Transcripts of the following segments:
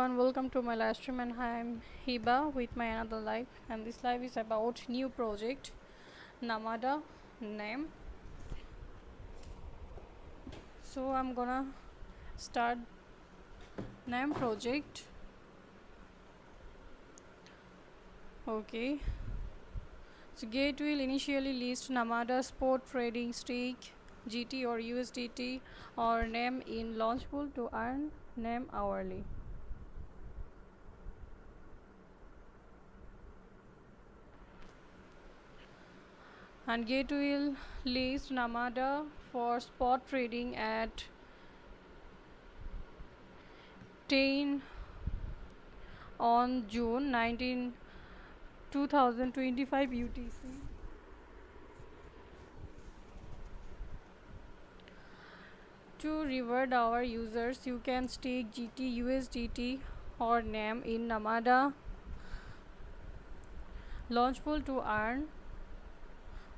everyone, welcome to my live stream, and I'm Hiba with my another live, and this live is about new project Namada name. So I'm gonna start name project. Okay, so Gate will initially list Namada spot trading stake GT or USDT or name in launch pool to earn name hourly. And Gate will list Namada for spot trading at 10 on June 19, 2025 UTC. To reward our users, you can stake GT, USDT or NAM in Namada launch pool to earn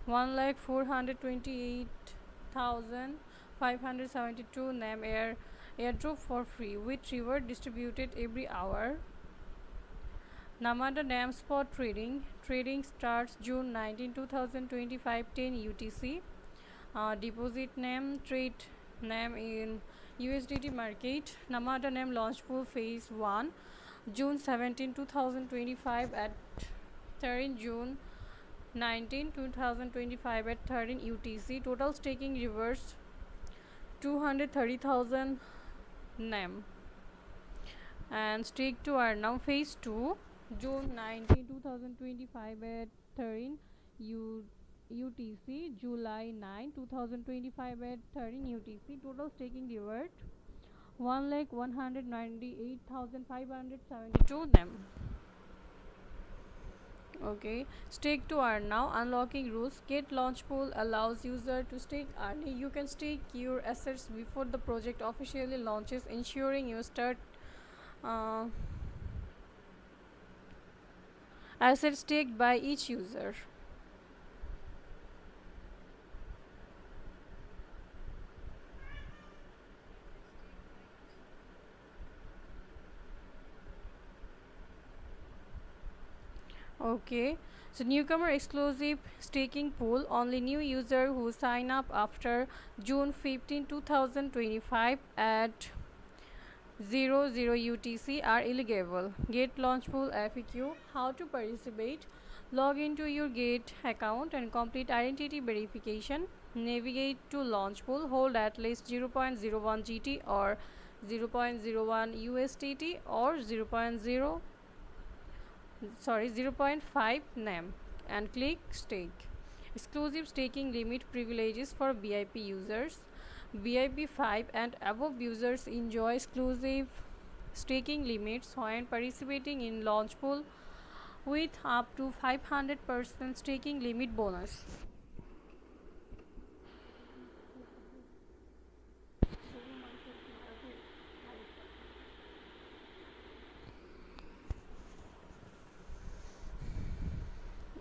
1,428,572 NAM airdrop for free, with reward distributed every hour. Namada NAM spot trading starts June 19, 2025 10 UTC. Deposit name, trade name in USDT market. Namada name launch pool phase 1 June 17, 2025 at 13 June 19, 2025 at 13 UTC. Total staking reverse 230,000 NAM. And stake to earn now phase 2 June 19, 2025 at 13 UTC, July 9, 2025 at 13 UTC. Total staking reward 1,198,572 NAM. Okay, stake to earn now. Unlocking rules. Get launch pool allows user to stake earning. You can stake your assets before the project officially launches, ensuring you start assets staked by each user. Okay, so newcomer exclusive staking pool. Only new user who sign up after June 15, 2025 at 00 UTC are eligible. Gate launch pool FAQ. How to participate? Log into your Gate account and complete identity verification. Navigate to launch pool. Hold at least 0.01 GT or 0.01 USDT or 0.5 NAM and click stake. Exclusive staking limit privileges for VIP users. VIP 5 and above users enjoy exclusive staking limits when participating in launch pool with up to 500% staking limit bonus.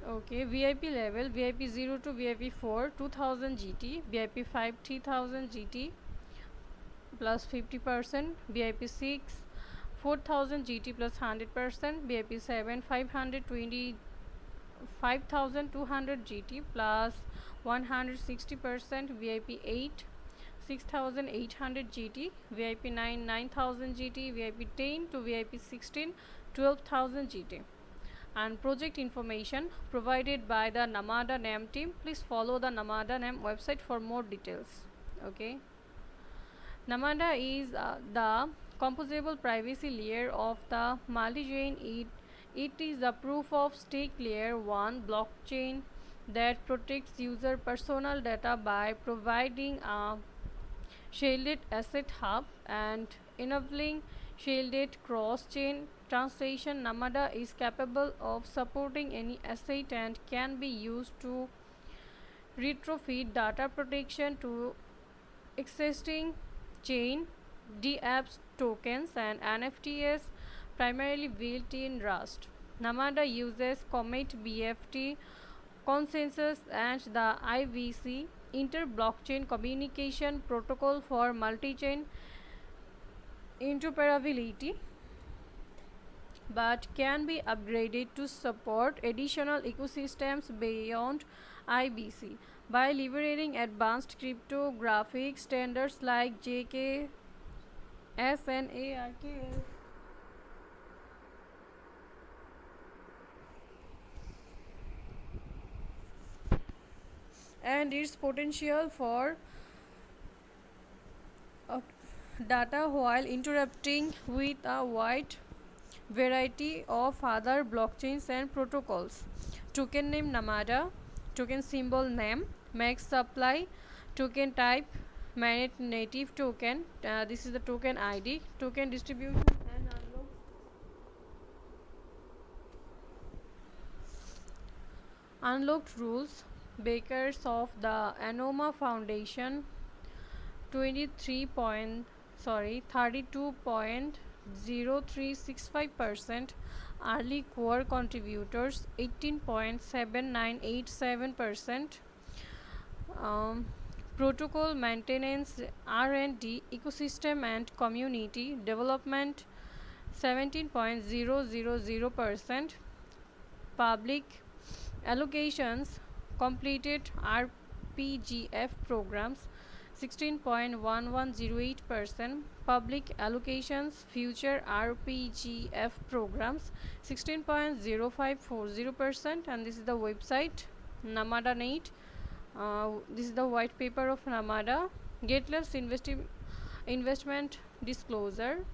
Okay, VIP level VIP 0 to VIP 4 2000 GT, VIP 5 3000 GT plus 50%, VIP 6 4000 GT plus 100%, VIP 7 520 5200 GT plus 160%, VIP 8 6800 GT, VIP 9 9000 GT, VIP 10 to VIP 16 12,000 GT. And project information provided by the Namada NAM team. Please follow the Namada NAM website for more details. Okay, Namada is the composable privacy layer of the multi-chain. It is a proof of stake layer 1 blockchain that protects user personal data by providing a shielded asset hub and enabling shielded cross-chain translation. Namada is capable of supporting any asset and can be used to retrofit data protection to existing chain dApps tokens and NFTs, primarily built in Rust. Namada uses Comet BFT consensus and the IVC inter-blockchain communication protocol for multi-chain interoperability. but can be upgraded to support additional ecosystems beyond IBC by leveraging advanced cryptographic standards like JKS and ARKS. And its potential for uh, data while interacting with a wide variety of other blockchains and protocols. Token name Namada, token symbol name, max supply, token type, managed native token. This is the token ID, token distribution and unlocked rules. Bakers of the Anoma Foundation 32.0365%, early core contributors 18.7987%, protocol maintenance, R&D, ecosystem and community development 17.000%, public allocations completed RPGF programs 16.1108%, public allocations future RPGF programs 16.0540%. And this is the website Namada Net. This is the white paper of Namada. GateLabs investment disclosure.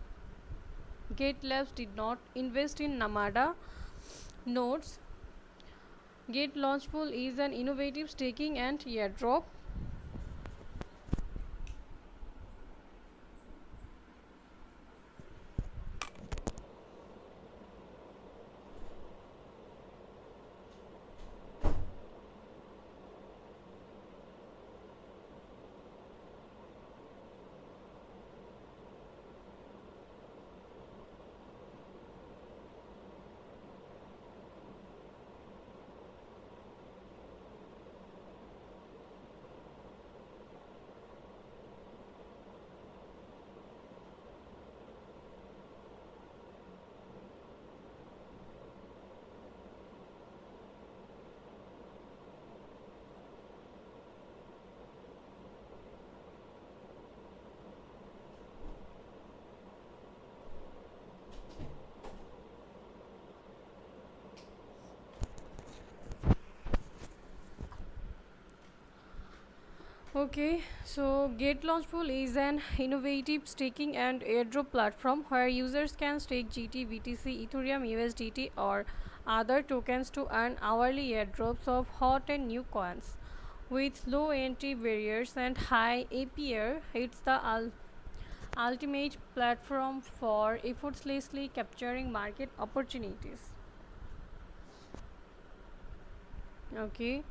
GateLabs did not invest in Namada nodes. Gate Launchpool is an innovative staking and airdrop. Okay, so Gate Launchpool is an innovative staking and airdrop platform where users can stake GT, BTC, Ethereum, USDT, or other tokens to earn hourly airdrops of hot and new coins. With low entry barriers and high APR, it's the ultimate platform for effortlessly capturing market opportunities. Okay,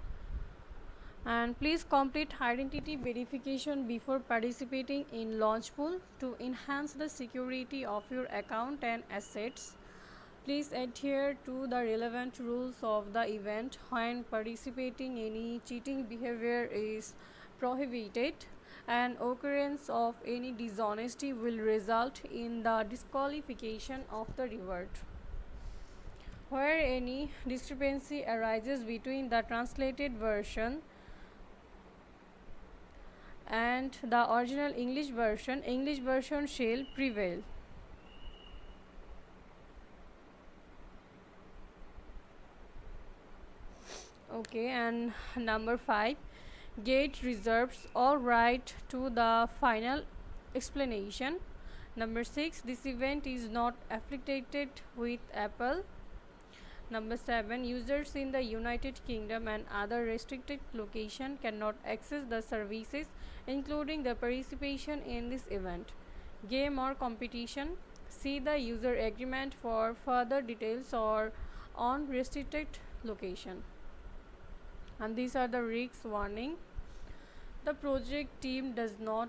and please complete identity verification before participating in Launchpool to enhance the security of your account and assets. Please adhere to the relevant rules of the event. When participating, any cheating behavior is prohibited, and occurrence of any dishonesty will result in the disqualification of the reward. Where any discrepancy arises between the translated version and the original English version shall prevail. Okay, and number 5, Gate reserves all right to the final explanation. Number 6, this event is not affiliated with Apple. Number 7, users in the United Kingdom and other restricted locations cannot access the services, including the participation in this event, game or competition. See the user agreement for further details or on restricted location. And these are the risks warning. The project team does not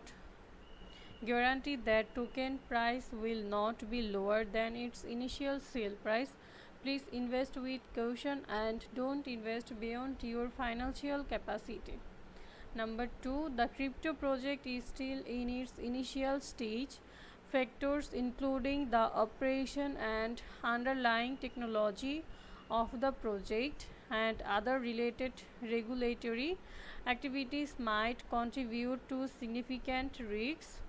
guarantee that token price will not be lower than its initial sale price. Please invest with caution and don't invest beyond your financial capacity. Number 2, the crypto project is still in its initial stage. factors including the operation and underlying technology of the project and other related regulatory activities might contribute to significant risks.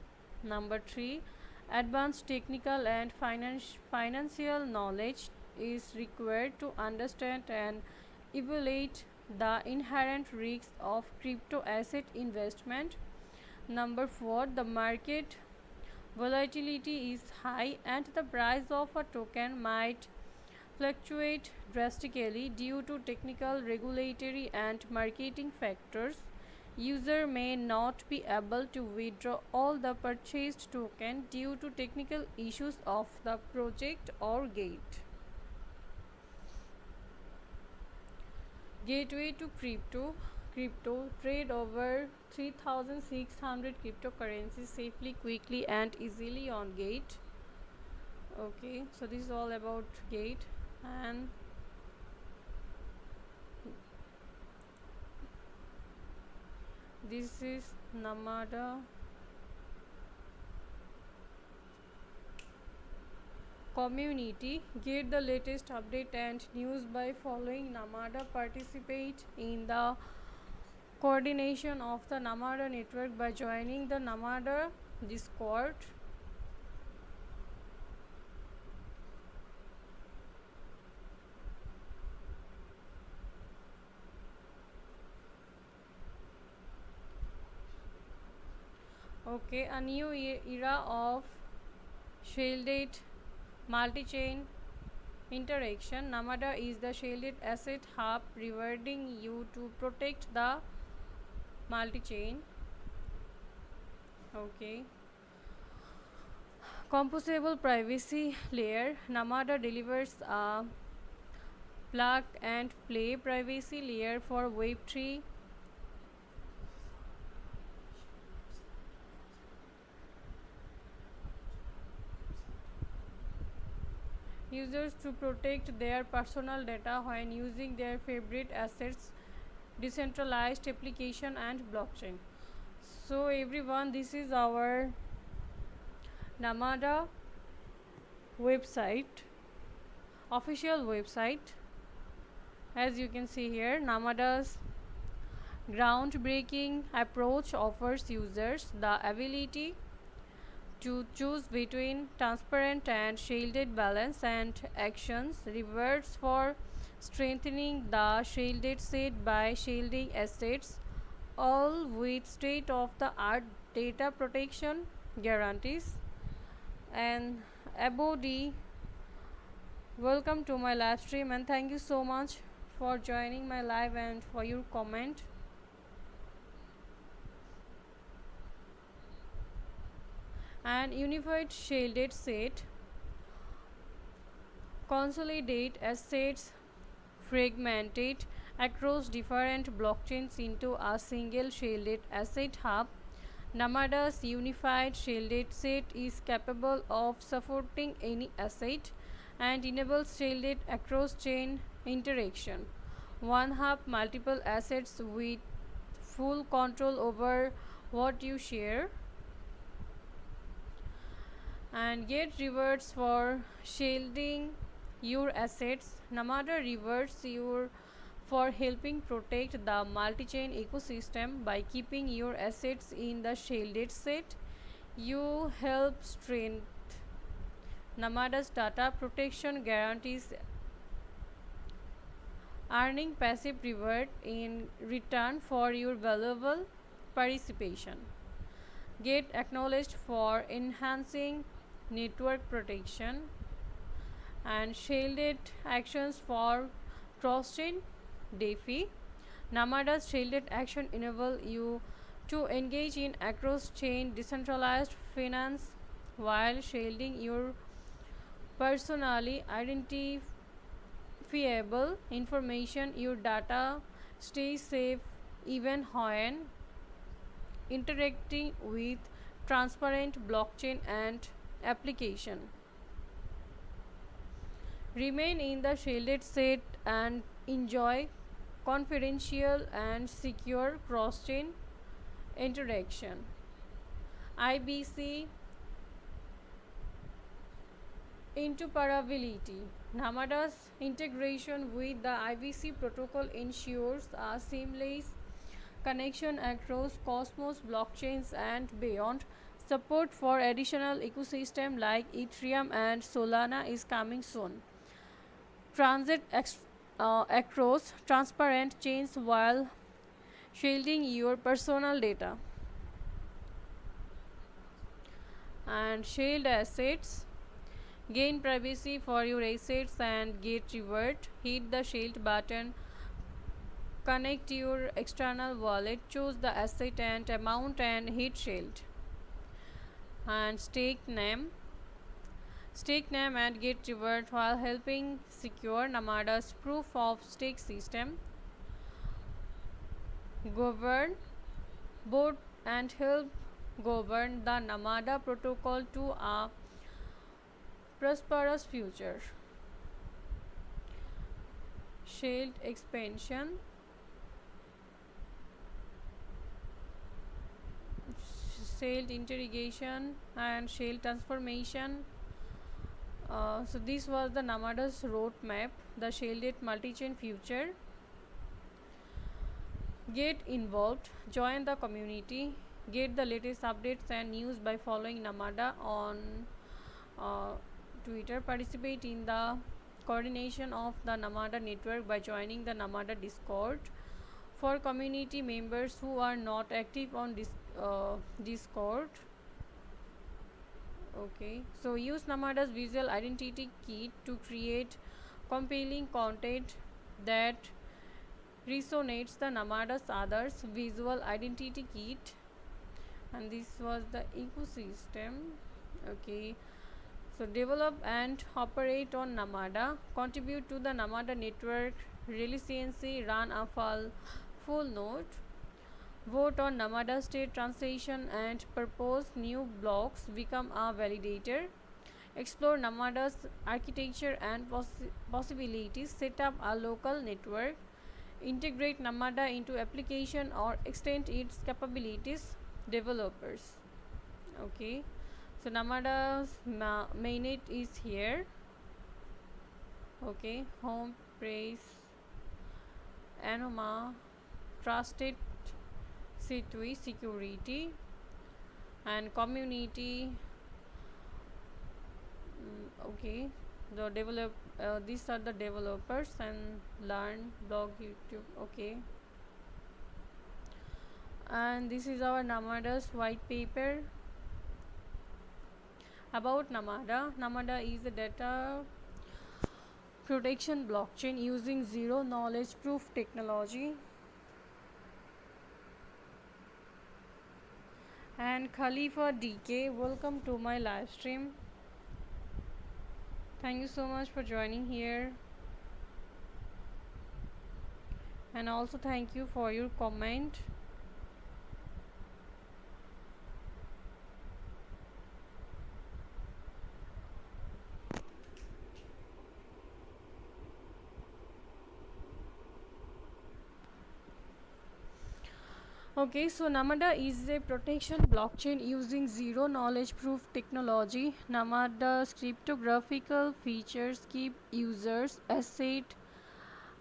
Number 3, advanced technical and financial knowledge is required to understand and evaluate the inherent risks of crypto asset investment. Number 4, the market volatility is high and the price of a token might fluctuate drastically due to technical, regulatory, and marketing factors. User may not be able to withdraw all the purchased token due to technical issues of the project or gate. Gateway to crypto trade over 3600 cryptocurrencies safely, quickly, and easily on gate. Okay, so this is all about gate. And this is Namada community. Get the latest update and news by following Namada. Participate in the coordination of the Namada network by joining the Namada Discord. Okay, a new era of shielded multi-chain interaction. Namada is the shielded asset hub rewarding you to protect the multi-chain. Okay, composable privacy layer. Namada delivers a plug and play privacy layer for Web3 users to protect their personal data when using their favorite assets, decentralized application, and blockchain. So everyone, this is our Namada website, official website. As you can see here, Namada's groundbreaking approach offers users the ability to choose between transparent and shielded balance and actions, rewards for strengthening the shielded set by shielding assets, all with state of the art data protection guarantees. And Abodi, welcome to my live stream and thank you so much for joining my live and for your comment. And unified shielded set consolidate assets fragmented across different blockchains into a single shielded asset hub. Namada's unified shielded set is capable of supporting any asset and enables shielded across chain interaction. One hub, multiple assets with full control over what you share. And get rewards for shielding your assets. Namada rewards you for helping protect the multi-chain ecosystem by keeping your assets in the shielded set. You help strengthen Namada's data protection guarantees, earning passive reward in return for your valuable participation. Get acknowledged for enhancing network protection and shielded actions for cross-chain DeFi. Namada's shielded action enable you to engage in across-chain decentralized finance while shielding your personally identifiable information. Your data stays safe even when interacting with transparent blockchain and application. Remain in the shielded set and enjoy confidential and secure cross-chain interaction. IBC Interoperability. Namada's integration with the IVC protocol ensures a seamless connection across Cosmos blockchains and beyond. Support for additional ecosystem like Ethereum and Solana is coming soon. Transit across transparent chains while shielding your personal data. And shield assets. Gain privacy for your assets and get reward. Hit the shield button. Connect your external wallet. Choose the asset and amount and hit shield. And stake name. Stake name and get reward while helping secure Namada's proof of stake system. Govern board and help govern the Namada protocol to a prosperous future. Shield expansion. Shield interrogation and shield transformation. So this was the Namada's roadmap, the shielded multi-chain future. Get involved, join the community, get the latest updates and news by following Namada on Twitter. Participate in the coordination of the Namada network by joining the Namada Discord. For community members who are not active on Discord, okay, so use Namada's visual identity kit to create compelling content that resonates the Namada's others visual identity kit. And this was the ecosystem. Okay, so develop and operate on Namada, contribute to the Namada network resiliency, run a full node, vote on Namada state transition and propose new blocks, become a validator, explore Namada's architecture and possibilities, set up a local network, integrate Namada into application or extend its capabilities, developers. Okay, so Namada's mainnet is here. Okay, home praise Anoma trusted security and community. Okay, the these are the developers and learn blog YouTube. Okay, and this is our Namada's white paper about Namada. Namada is a data protection blockchain using zero knowledge proof technology. And Khalifa DK, welcome to my live stream. Thank you so much for joining here, and also thank you for your comment. Okay, so Namada is a protection blockchain using zero knowledge proof technology. Namada's cryptographical features keep users asset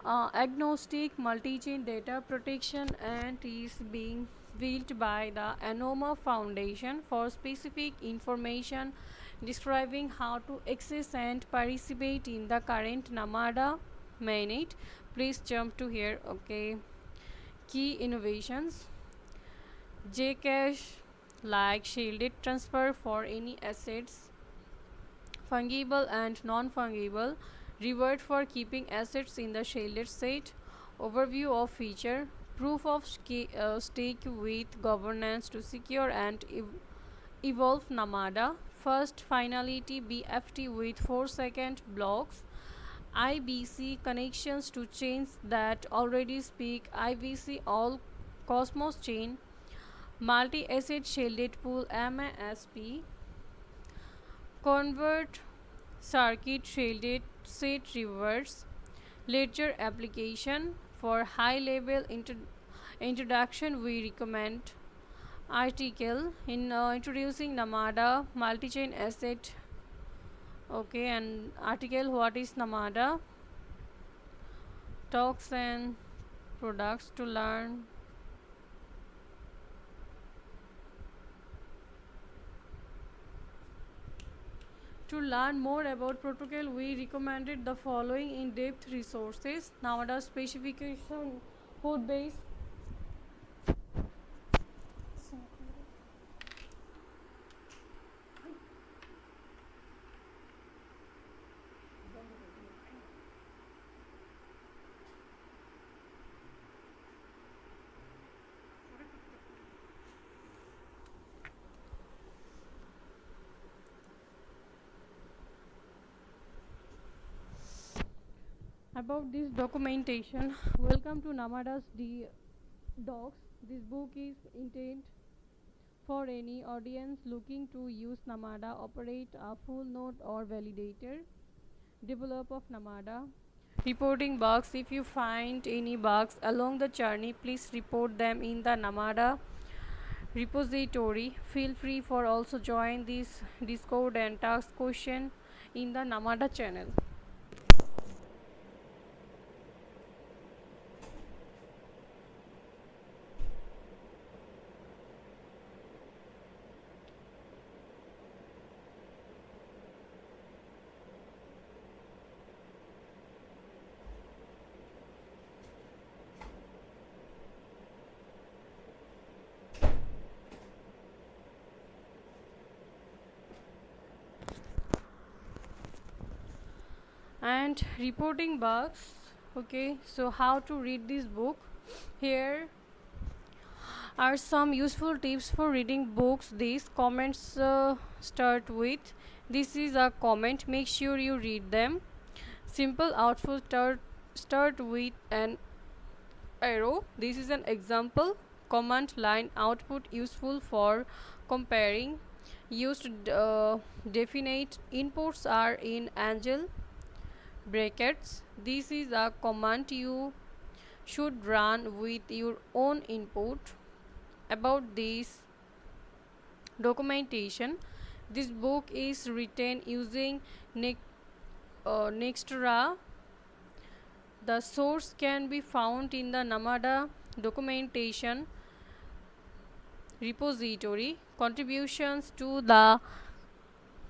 agnostic multi-chain data protection and is being built by the Anoma Foundation for specific information describing how to access and participate in the current Namada mainnet. Please jump to here. Okay, key innovations. Jcash like shielded transfer for any assets, fungible and non-fungible, reward for keeping assets in the shielded state. Overview of feature, proof of stake with governance to secure and evolve Namada. First finality BFT with 4-second blocks, IBC connections to chains that already speak IBC all Cosmos chain, multi-asset shielded pool MASP, convert circuit shielded set reverse, ledger application. For high level introduction we recommend article in introducing Namada multi-chain asset Okay, and article, what is Namada? Talks and products to learn. To learn more about protocol, we recommended the following in-depth resources. Namada specification, code base. About this documentation, welcome to Namada's docs. This book is intended for any audience looking to use Namada, operate a full node or validator, develop of Namada. Reporting bugs. If you find any bugs along the journey, please report them in the Namada repository. Feel free for also join this Discord and ask question in the Namada channel. And reporting bugs. Okay, so how to read this book? Here are some useful tips for reading books. These comments start with, this is a comment, make sure you read them. Simple output, start with an arrow. This is an example. Command line output, useful for comparing. Used definite inputs are in angle brackets. This is a command you should run with your own input. About this documentation, this book is written using Nextera. The source can be found in the Namada documentation repository. Contributions to the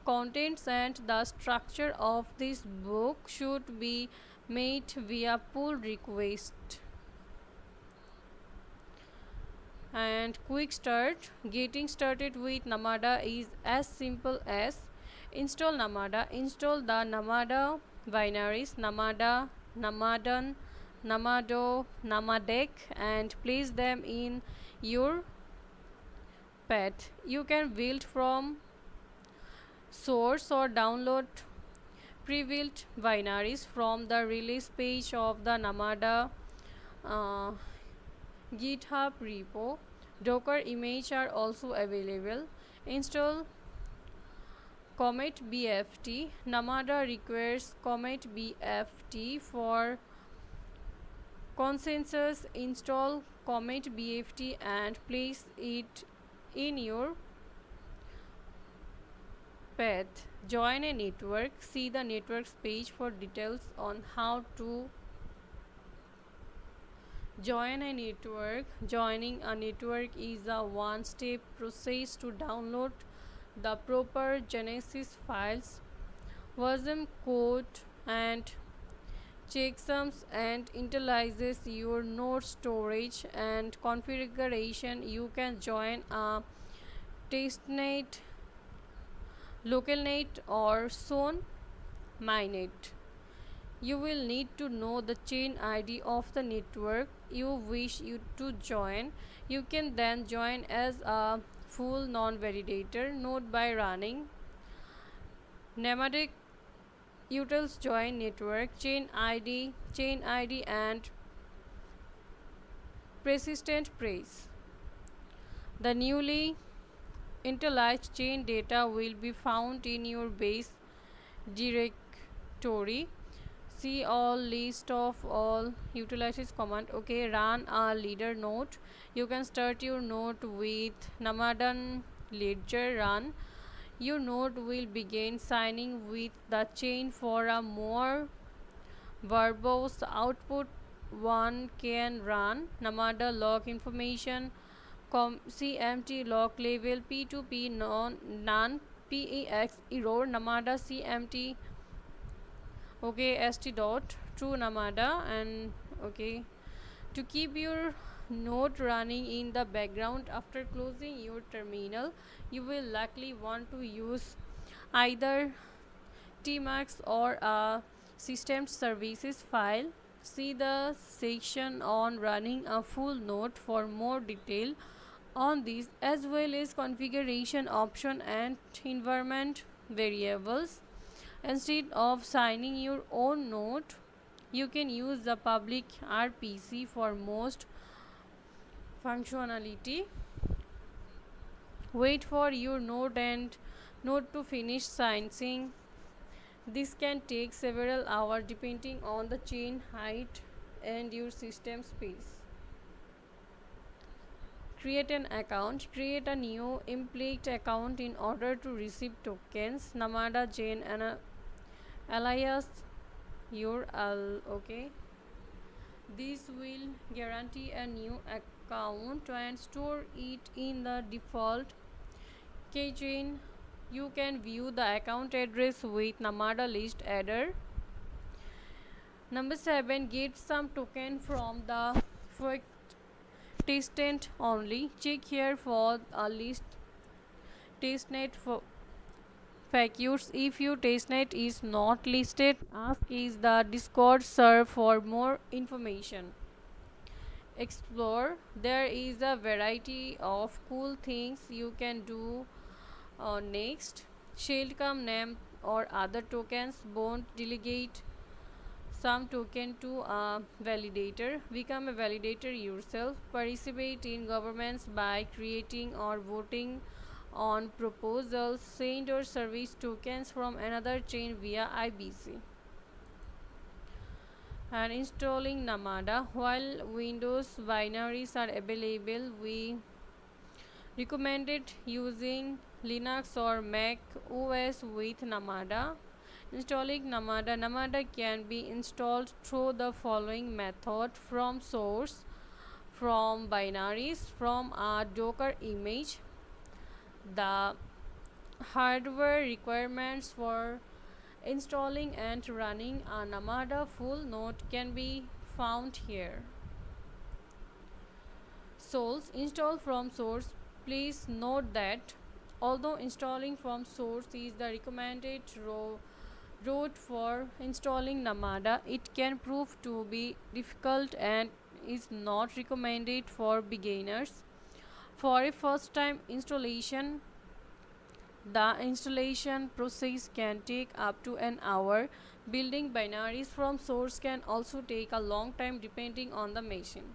contents and the structure of this book should be made via pull request. And quick start. Getting started with Namada is as simple as install Namada. Install the Namada binaries Namada, Namadan, Namado, Namadek and place them in your path. You can build from source or download pre-built binaries from the release page of the Namada GitHub repo. Docker images are also available. Install Comet BFT. Namada requires Comet BFT for consensus. Install Comet BFT and place it in your path. Join a network. See the networks page for details on how to join a network. Joining a network is a one-step process to download the proper Genesis files, version code and checksums and initializes your node storage and configuration. You can join a testnet, localnet or zone mainnet. You will need to know the chain ID of the network you wish to join. You can then join as a full non-validator node by running Nemadic utils join network chain ID and persistent praise. The newly initialized chain data will be found in your base directory. See all list of all utilizes command. Okay, run a leader node. You can start your node with Namadan ledger run. Your node will begin signing with the chain for a more verbose output. One can run Namada log information, CMT log label, P2P non PEX error Namada CMT, okay, st dot true Namada. And okay, to keep your node running in the background after closing your terminal, you will likely want to use either Tmax or a system services file. See the section on running a full node for more detail on this, as well as configuration option and environment variables. Instead of signing your own node, you can use the public RPC for most functionality. Wait for your node to finish signing. This can take several hours depending on the chain height and your system space. Create an account. Create a new employee account in order to receive tokens. Namada chain and alias URL. Okay. This will guarantee a new account and store it in the default keychain. You can view the account address with Namada list adder. Number 7, get some token from the testnet only. Check here for a list testnet for factors. If your testnet is not listed, ask is the Discord server for more information. Explore. There is a variety of cool things you can do next. Shellcom name or other tokens. Bond delegate some token to a validator. Become a validator yourself. Participate in governments by creating or voting on proposals. Send or service tokens from another chain via IBC. And installing Namada. While Windows binaries are available, we recommended using Linux or Mac OS with Namada. Installing Namada. Namada can be installed through the following method: from source, from binaries, from a Docker image. The hardware requirements for installing and running a Namada full node can be found here. Source. Install from source. Please note that although installing from source is the recommended route for installing Namada, it can prove to be difficult and is not recommended for beginners. For a first time installation, the installation process can take up to an hour. Building binaries from source can also take a long time depending on the machine.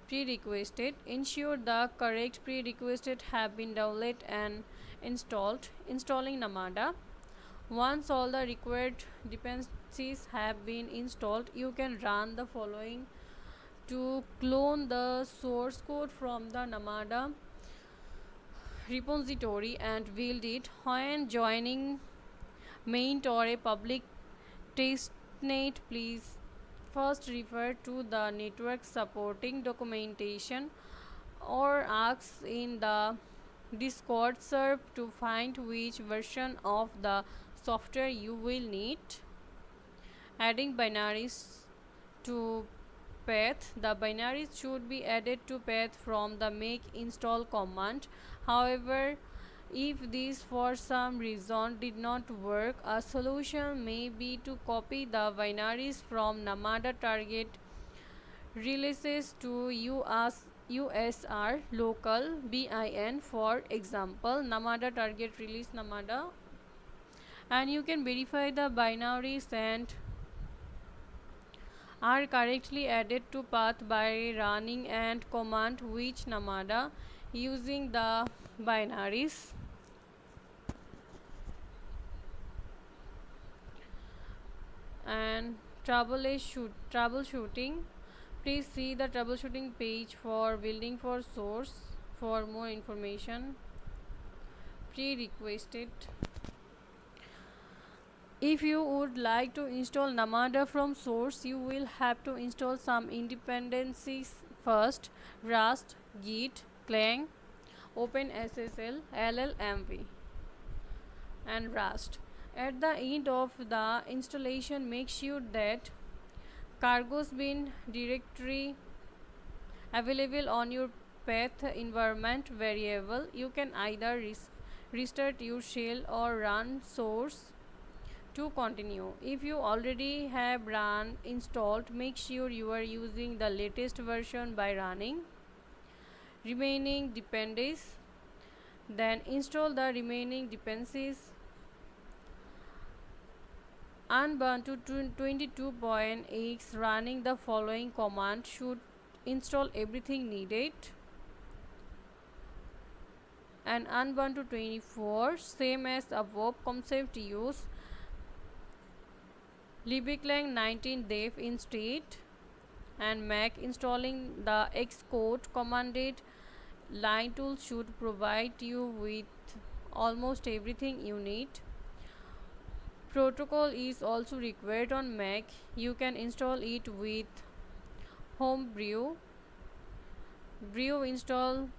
Prerequisite. Ensure the correct prerequisites have been downloaded and installed. Installing Namada. Once all the required dependencies have been installed, you can run the following to clone the source code from the Namada repository and build it. When joining main or a public testnet, please first refer to the network supporting documentation or ask in the Discord server to find which version of the software you will need. Adding binaries to path. The binaries should be added to path from the make install command. However, if this for some reason did not work, a solution may be to copy the binaries from Namada target releases to USR local bin, for example Namada target release Namada, and you can verify the binaries and are correctly added to path by running and command which Namada using the binaries. And troubleshooting. Please see the troubleshooting page for building for source for more information. pre-requested. If you would like to install Namada from source, you will have to install some dependencies first: Rust, Git, Clang, OpenSSL, LLMV, and Rust. At the end of the installation, make sure that cargo's bin directory available on your path environment variable. You can either restart your shell or run source to continue. If you already have run installed, make sure you are using the latest version by running remaining dependencies. Then install the remaining dependencies. Ubuntu 22.x running the following command should install everything needed. And Ubuntu 24, same as above, concept use libclang 19 dev instead. And Mac, installing the Xcode commanded line tool should provide you with almost everything you need. Protocol is also required on Mac. You can install it with Homebrew. Install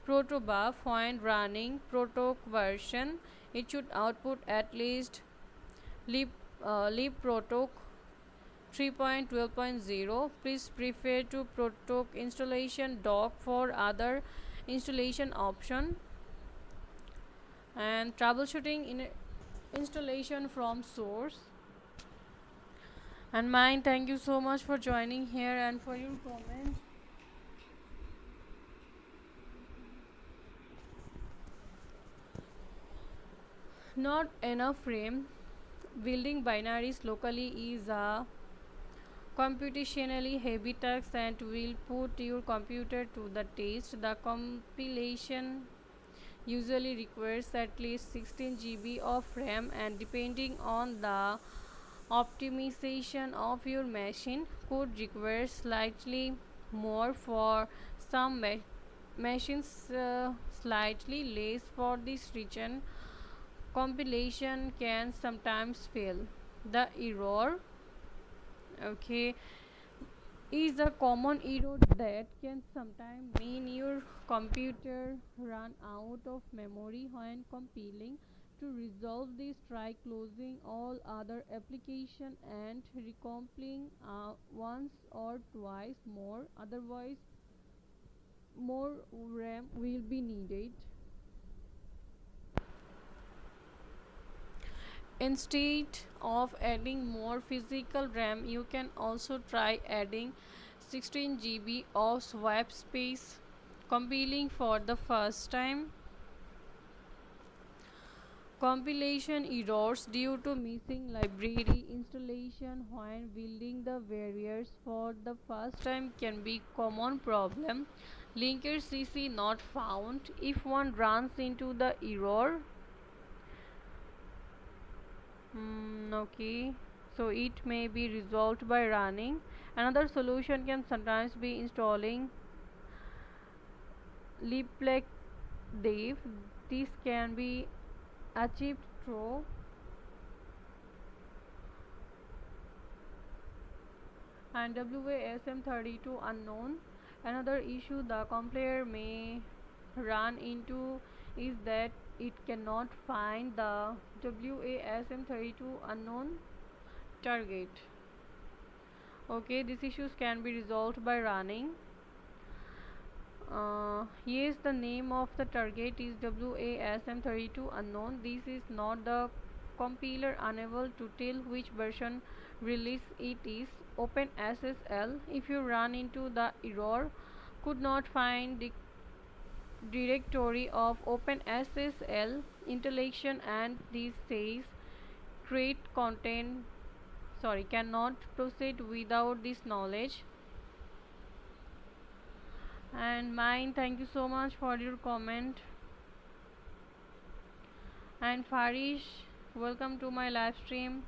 protobuf when running protoc version. It should output at least libprotoc 3.12.0. Please prefer to protoc installation doc for other installation option. And troubleshooting in installation from source. And mine, thank you so much for joining here and for your comment. Not enough RAM. Building binaries locally is a computationally heavy task and will put your computer to the test. The compilation usually requires at least 16 GB of RAM, and depending on the optimization of your machine, could require slightly more for some machines, slightly less for this region. Compilation can sometimes fail. The error, okay, is a common error that can sometimes mean your computer run out of memory when compiling. To resolve this, try closing all other applications and recompiling once or twice more. Otherwise, more RAM will be needed. Instead of adding more physical RAM, you can also try adding 16 GB of swap space. Compiling for the first time. Compilation errors due to missing library installation when building the variables for the first time can be common problem. Linker CC not found. If one runs into the error, okay, so it may be resolved by running. Another solution can sometimes be installing libplec dev. This can be achieved through and WASM32 unknown. Another issue the compiler may run into is that it cannot find the WASM32 unknown target. Okay, these issues can be resolved by running. Yes, the name of the target is WASM32 unknown. This is not the compiler unable to tell which version release it is. OpenSSL, if you run into the error, could not find the directory of OpenSSL installation, and this says create content cannot proceed without this knowledge. And mine, thank you so much for your comment. And Farish, welcome to my live stream,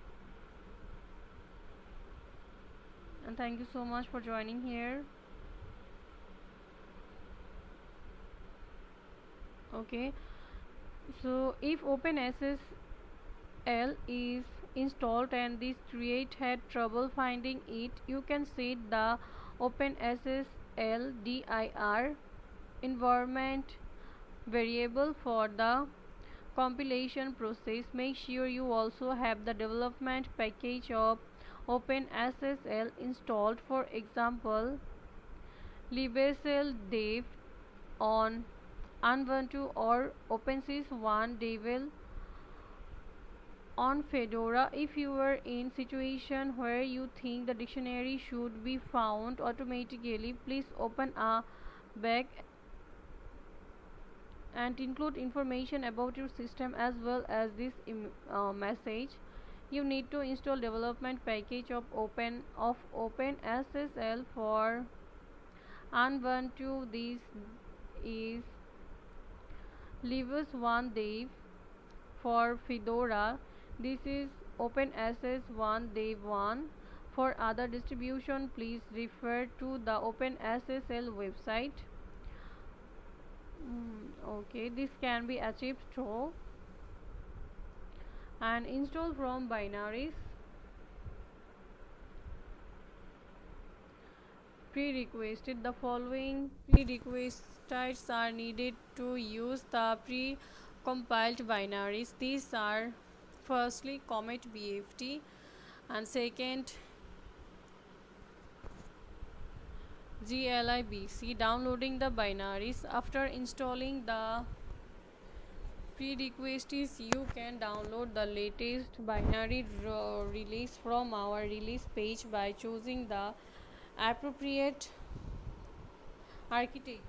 and thank you so much for joining here. Okay, So if OpenSSL is installed and this create had trouble finding it, you can set the OpenSSL dir environment variable for the compilation process. Make sure you also have the development package of OpenSSL installed. For example, libsl dev on Ubuntu or OpenSys 1 devel on Fedora. If you are in situation where you think the dictionary should be found automatically, please open a back and include information about your system as well as this message. You need to install development package of OpenSSL for Ubuntu. This is Libs 1 dev. For Fedora, this is OpenSS 1 dev 1. For other distribution, please refer to the OpenSSL website. Okay, this can be achieved through and install from binaries. Prerequisite: the following prerequisites are needed to use the pre-compiled binaries. These are firstly commit BFT and second glibc. Downloading the binaries. After installing the prerequisites, you can download the latest binary release from our release page by choosing the appropriate architecture.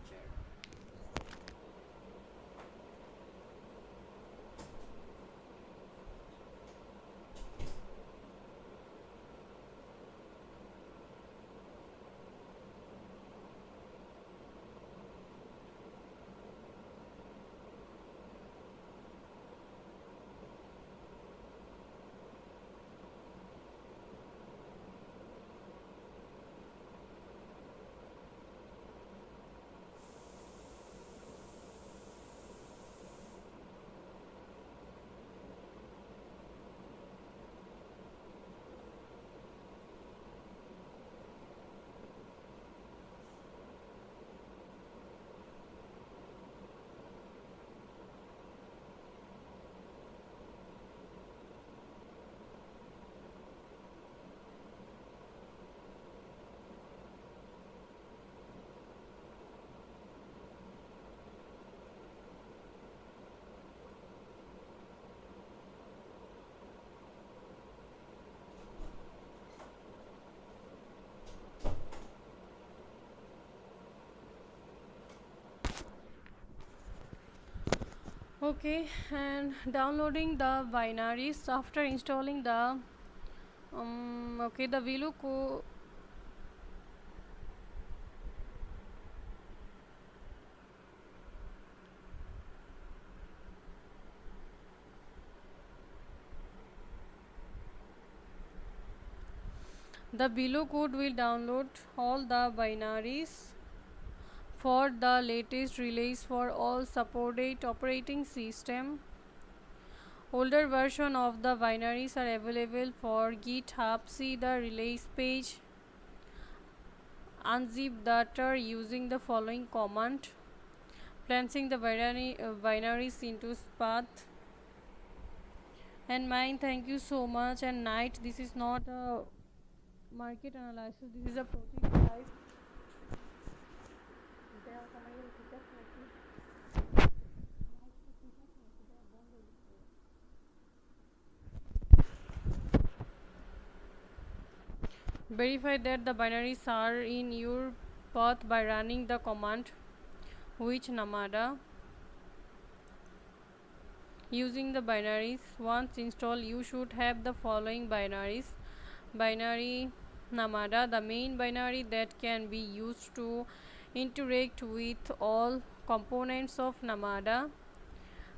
Okay, and downloading the binaries. After installing the okay, the below code will download all the binaries for the latest release for all supported operating system. Older version of the binaries are available for GitHub. See the release page. Unzip the tar using the following command. Plunging the binaries into path. And mine, thank you so much. And night, this is not a market analysis, this is a prototype. Verify that the binaries are in your path by running the command which namada. Using the binaries, once installed, you should have the following binaries. Binary namada, the main binary that can be used to interact with all components of namada.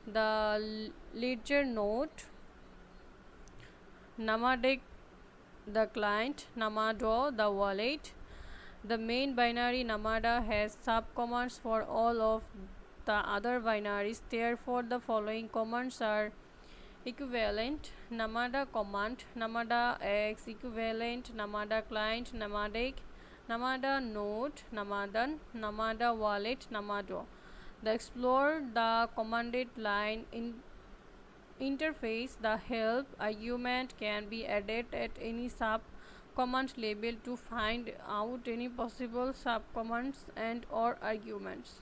The ledger node, namadec the client, namado the wallet. The main binary namada has subcommands for all of the other binaries. Therefore, the following commands are equivalent: namada command, namada x equivalent, namada client, namadec, namada node, namadan, namada wallet, namado. The explore the commanded line in interface. The help argument can be added at any sub command label to find out any possible sub commands and or arguments.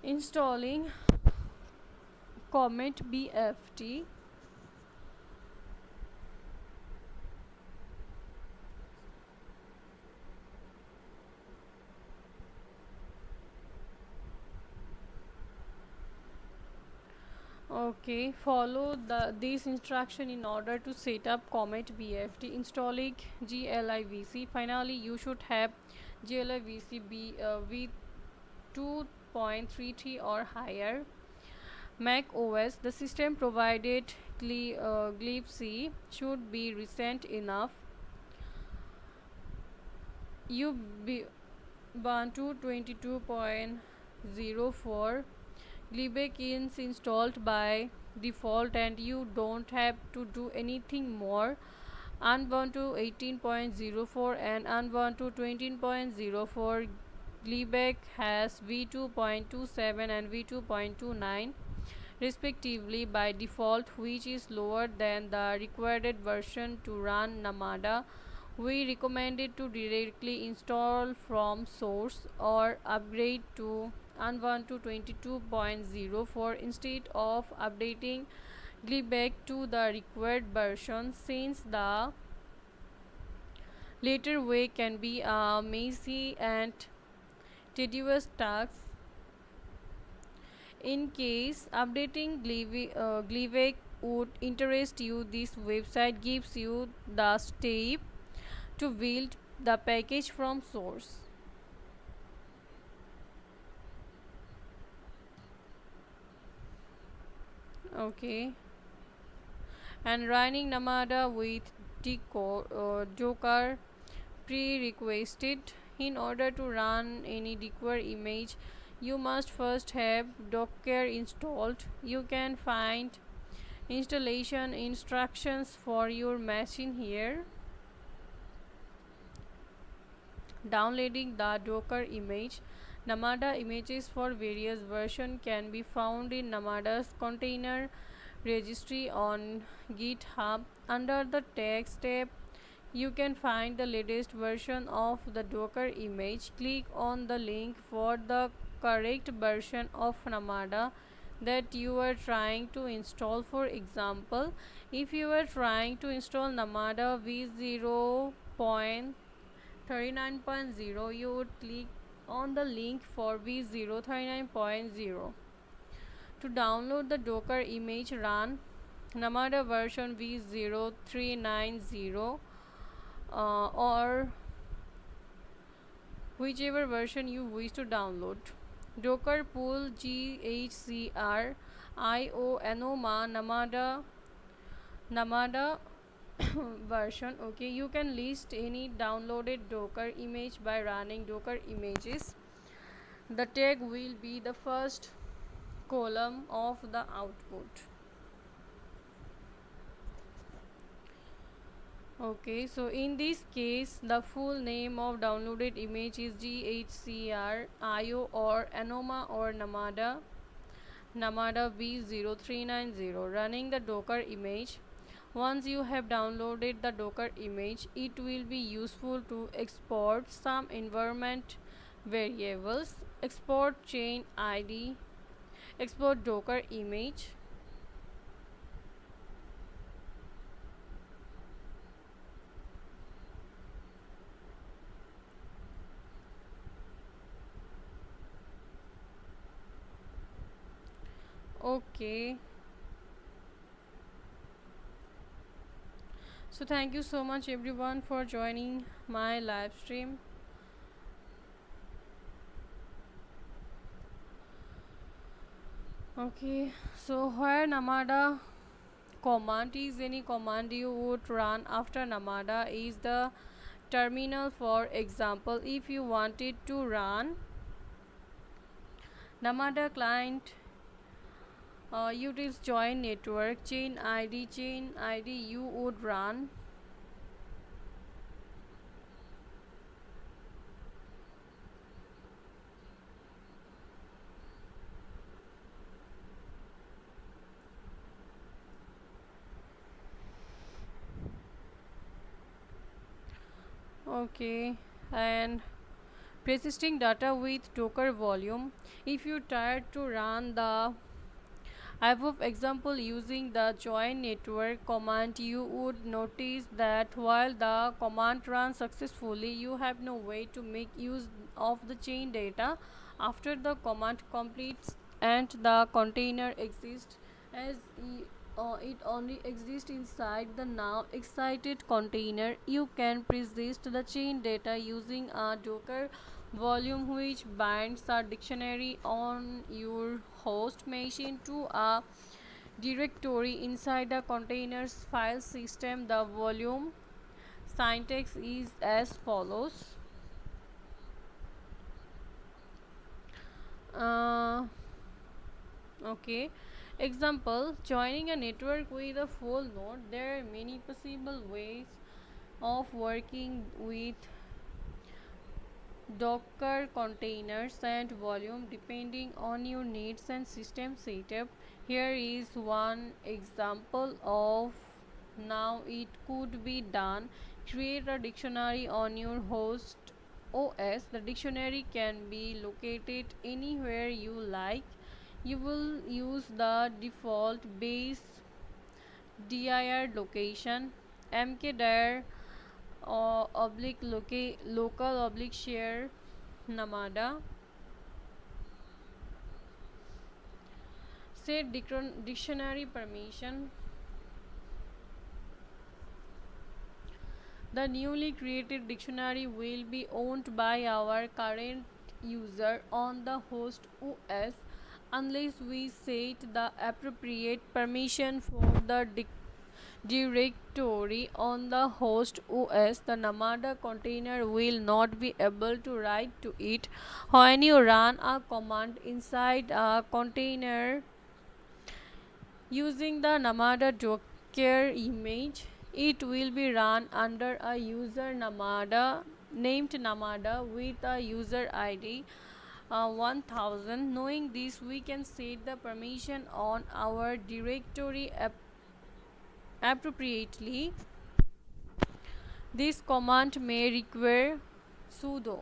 Installing Comet BFT. Okay, follow this instruction in order to set up Comet BFT. Installing glivc. Finally, you should have glivc with 2.33 or higher. Mac OS, the system provided glivc should be recent enough. Ubuntu 22.04 glibc is installed by default and you don't have to do anything more. Ubuntu 18.04 and Ubuntu 20.04 glibc has v2.27 and v2.29 respectively by default, which is lower than the required version to run namada. We recommend it to directly install from source or upgrade to Ubuntu 22.04 instead of updating glibc to the required version, since the later way can be a messy and tedious task. In case updating glivc would interest you, this website gives you the step to build the package from source. Okay, and running namada with docker pre-requested. In order to run any docker image, you must first have docker installed. You can find installation instructions for your machine here. Downloading the docker image. Namada images for various versions can be found in Namada's container registry on GitHub. Under the text tab, you can find the latest version of the docker image. Click on the link for the correct version of namada that you are trying to install. For example, if you are trying to install namada v0.39.0, you would click on the link for v0.39.0. To download the docker image, run namada version v0390 or whichever version you wish to download. Docker pull ghcr io anoma namada version. Okay, you can list any downloaded docker image by running docker images. The tag will be the first column of the output. Okay, so in this case the full name of downloaded image is ghcr io or anoma or namada v0390. Running the docker image. Once you have downloaded the docker image, it will be useful to export some environment variables. Export chain id, export docker image. Okay, so thank you so much everyone for joining my live stream. Okay, so where namada command is, any command you would run after namada is the terminal. For example, if you wanted to run Namada client utils join network chain id you would run. Okay, and persisting data with Docker volume. If you try to run the above example using the join network command, you would notice that while the command runs successfully, you have no way to make use of the chain data after the command completes and the container exists as it only exists inside the now excited container. You can persist the chain data using a Docker volume which binds a dictionary on your host machine to a directory inside a container's file system. The volume syntax is as follows. Uh, okay. Example, joining a network with a full node. There are many possible ways of working with Docker containers and volume depending on your needs and system setup. Here is one example of now it could be done. Create a dictionary on your host OS. The dictionary can be located anywhere you like. You will use the default base dir location mkdir oblique local oblique share namada. Set dictionary permission. The newly created dictionary will be owned by our current user on the host OS unless we set the appropriate permission for the directory on the host OS. The Namada container will not be able to write to it. When you run a command inside a container using the Namada Docker image, it will be run under a user Namada named Namada with a user ID 1000. Knowing this, we can set the permission on our directory appropriately. This command may require sudo.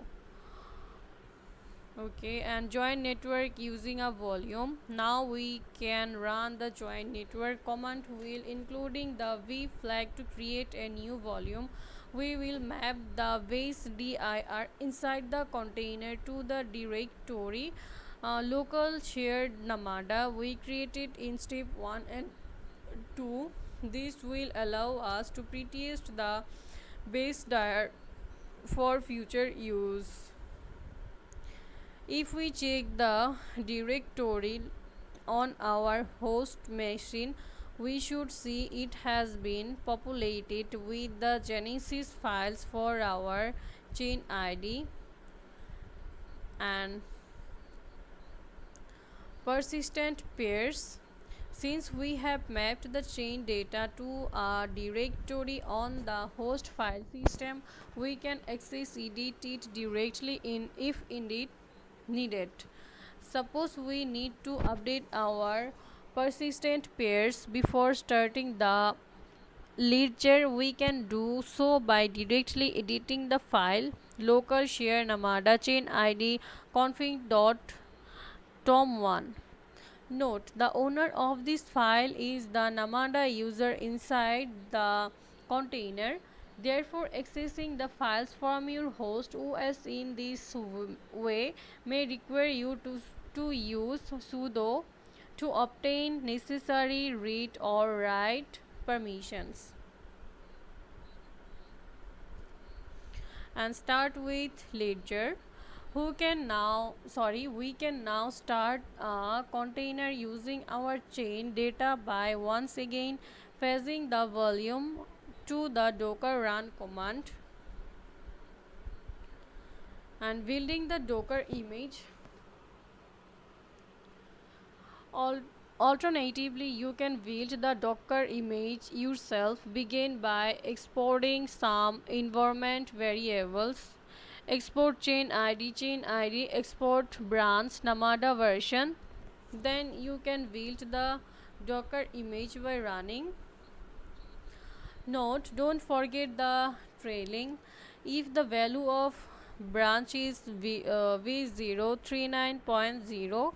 Okay, and join network using a volume. Now we can run the join network command will including the v flag to create a new volume. We will map the base dir inside the container to the directory local shared namada we created in step 1 and 2. This will allow us to pretest the base dir for future use. If we check the directory on our host machine, we should see it has been populated with the genesis files for our chain id and persistent pairs. Since we have mapped the chain data to a directory on the host file system, we can access edit it directly in if indeed needed. Suppose we need to update our persistent pairs before starting the ledger, we can do so by directly editing the file local share namada chain id config.tom1. Note, the owner of this file is the Namada user inside the container. Therefore, accessing the files from your host OS in this way may require you to use sudo to obtain necessary read or write permissions. And start with ledger. We can now start a container using our chain data by once again passing the volume to the docker run command. And building the Docker image. Alternatively, you can build the Docker image yourself. Begin by exporting some environment variables. Export chain ID, export branch Namada version. Then you can build the Docker image by running. Note, don't forget the trailing. If the value of branch is v039.0,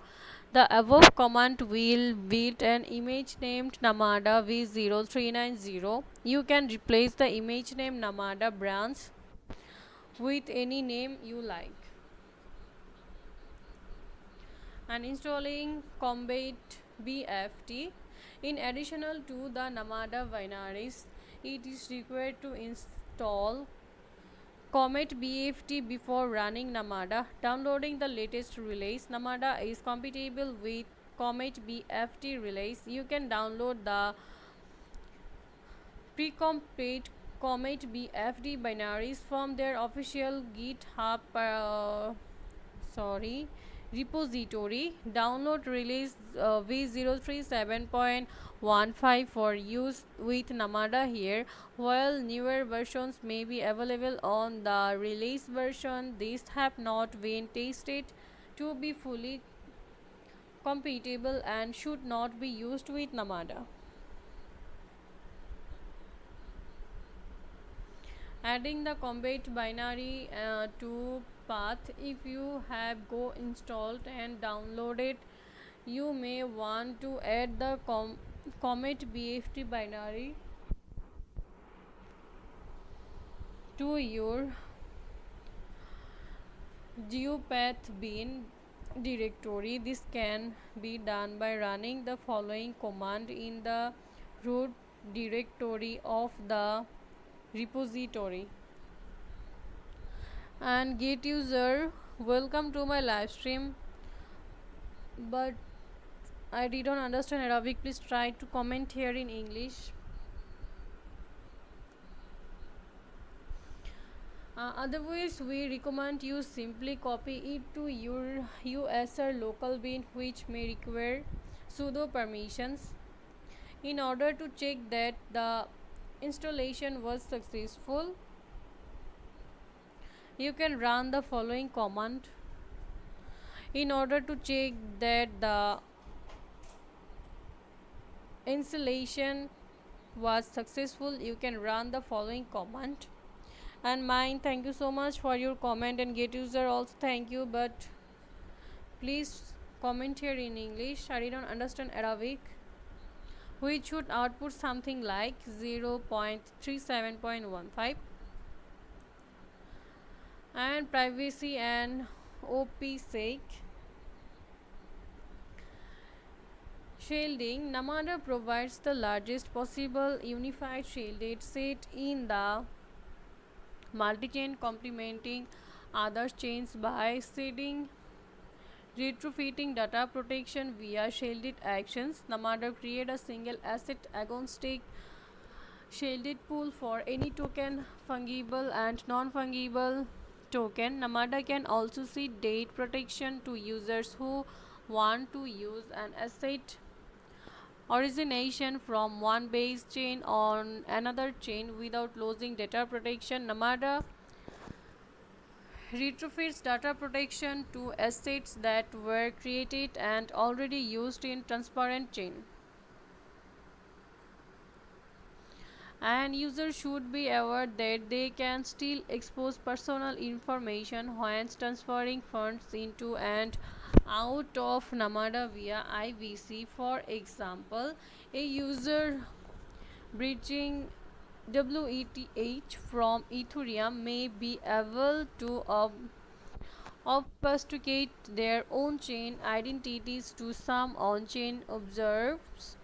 the above command will build an image named Namada v0390. You can replace the image name Namada branch with any name you like. And installing Combat BFT. In addition to the Namada binaries, it is required to install Comet BFT before running Namada. Downloading the latest release. Namada is compatible with Comet BFT release. You can download the pre-compiled Comet BFT binaries from their official GitHub repository. Download release v037.15 for use with Namada here. While newer versions may be available on the release version, these have not been tested to be fully compatible and should not be used with Namada. Adding the Combat binary to path. If you have Go installed and downloaded, you may want to add the Comet BFT binary to your geopath bin directory. This can be done by running the following command in the root directory of the repository. And get user, welcome to my live stream, but I didn't understand Arabic. Please try to comment here in English. Otherwise, we recommend you simply copy it to your USR local bin, which may require sudo permissions. In order to check that the installation was successful, you can run the following command. In order to check that the installation was successful, you can run the following command. And mine, thank you so much for your comment, and get user also thank you, but please comment here in English. I didn't understand Arabic. Which should output something like 0.37.15. And privacy and OP-sec. Shielding. Namada provides the largest possible unified shielded set in the multi-chain, complementing other chains by shielding, retrofitting data protection via shielded actions. Namada create a single asset agnostic shielded pool for any token, fungible and non-fungible token. Namada can also see date protection to users who want to use an asset origination from one base chain on another chain without losing data protection. Namada retrofits data protection to assets that were created and already used in transparent chain. And users should be aware that they can still expose personal information when transferring funds into and out of Namada via IBC. For example, a user bridging WETH from Ethereum may be able to obfuscate their own chain identities to some on-chain observers